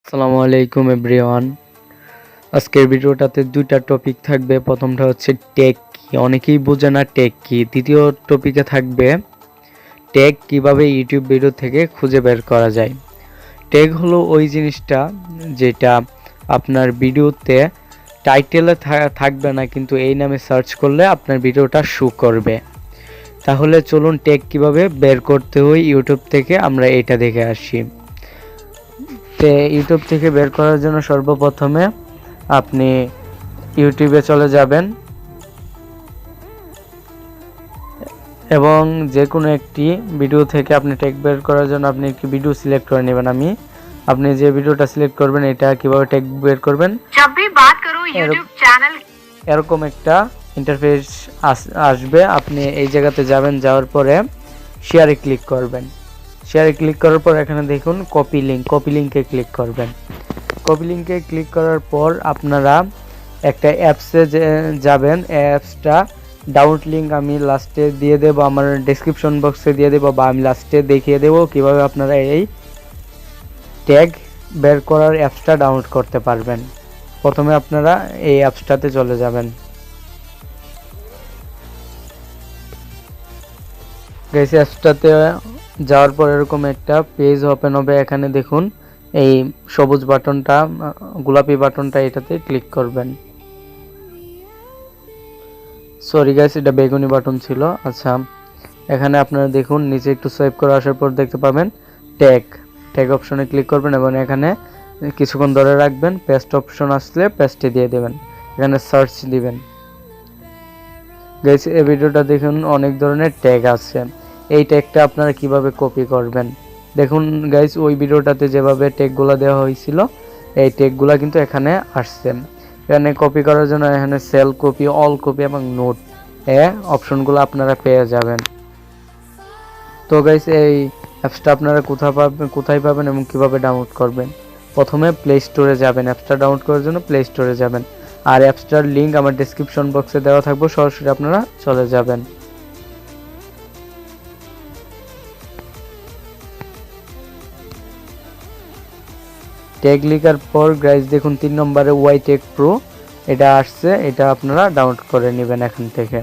আসসালামু আলাইকুম এভরিওয়ান। আজকের ভিডিওটাতে দুইটা টপিক থাকবে। প্রথমটা হচ্ছে ট্যাগ কি, অনেকেই বোঝে না ট্যাগ কি। দ্বিতীয় টপিকে থাকবে ট্যাগ কিভাবে ইউটিউব ভিডিও থেকে খুঁজে বের করা যায়। ট্যাগ হলো ওই জিনিসটা যেটা আপনার ভিডিওতে টাইটেলে থাকবে না, কিন্তু এই নামে সার্চ করলে আপনার ভিডিওটা শো করবে। তাহলে চলুন ট্যাগ কিভাবে বের করতে হয় ইউটিউব থেকে আমরা এটা দেখে আসি। ইউটিউব থেকে বের করার জন্য সর্বপ্রথমে আপনি ইউটিউবে চলে যাবেন এবং যে কোনো একটি ভিডিও থেকে আপনি ট্যাগ বের করার জন্য আপনি একটি ভিডিও সিলেক্ট করে নেবেন। আপনি যে ভিডিওটা সিলেক্ট করবেন এটা কিভাবে ট্যাগ বের করবেন, এরকম একটা ইন্টারফেস আসবে। আপনি এই জায়গাতে যাবেন, যাওয়ার পরে শেয়ারে ক্লিক করবেন। শেয়ারে ক্লিক করার পর এখানে দেখুন কপি লিঙ্কে ক্লিক করবেন। কপি লিঙ্কে ক্লিক করার পর আপনারা একটা অ্যাপসে যাবেন। অ্যাপসটা ডাউনলোড লিঙ্ক আমি লাস্টে দিয়ে দেবো, আমার ডেসক্রিপশন বক্সে দিয়ে দেবো, বা আমি লাস্টে দেখিয়ে দেবো কিভাবে আপনারা এই ট্যাগ বের করার অ্যাপসটা ডাউনলোড করতে পারবেন। প্রথমে আপনারা এই অ্যাপসটাতে চলে যাবেন। গাইস, অ্যাপসটাতে যাওয়ার পর এরকম একটা পেজ ওপেন হবে। এখানে দেখুন এই সবুজ বাটনটা, গোলাপি বাটনটা, এটাতে ক্লিক করবেন। সরি গাইস, এটা বেগুনি বাটন ছিল। আচ্ছা, এখানে আপনারা দেখুন নিচে একটু সোয়াইপ করে আসার পর দেখতে পাবেন ট্যাগ অপশনে ক্লিক করবেন এবং এখানে কিছুক্ষণ ধরে রাখবেন। পেস্ট অপশন আসলে পেস্টে দিয়ে দেবেন, এখানে সার্চ দিবেন। গাইস, এই ভিডিওটা দেখুন অনেক ধরনের ট্যাগ আছে। এই ট্যাগটা আপনারা কিভাবে কপি করবেন দেখুন গাইস, ওই ভিডিওটাতে যেভাবে ট্যাগগুলো দেওয়া হয়েছিল এই ট্যাগগুলো কিন্তু এখানে আসছে। এখানে কপি করার জন্য এখানে সেল কপি, অল কপি এবং নোট অপশনগুলো আপনারা পেয়ে যাবেন। তো গাইস, এই অ্যাপসটা আপনারা কোথায় পাবেন এবং কিভাবে ডাউনলোড করবেন? প্রথমে প্লে স্টোরে যাবেন। অ্যাপসটা ডাউনলোড করার জন্য প্লে স্টোরে যাবেন, আর অ্যাপসটার লিঙ্ক আমার ডেসক্রিপশন বক্সে দেওয়া থাকবে, সরাসরি আপনারা চলে যাবেন। ট্যাগ লিখার পর গাইস দেখুন 3 নম্বরে ওয়াই ট্যাগ প্রো এটা আসছে, এটা আপনারা ডাউনলোড করে নেবেন এখান থেকে।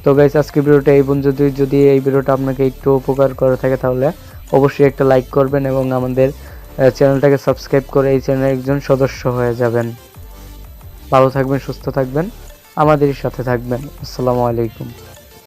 তো গাইস, আজকে ভিডিওটা এই পর্যন্ত। যদি এই ভিডিওটা আপনাকে একটু উপকার করে থাকে তাহলে অবশ্যই একটা লাইক করবেন এবং আমাদের চ্যানেলটাকে সাবস্ক্রাইব করে এই চ্যানেলের একজন সদস্য হয়ে যাবেন। ভালো থাকবেন, সুস্থ থাকবেন, আমাদের সাথে থাকবেন। আসসালামু আলাইকুম।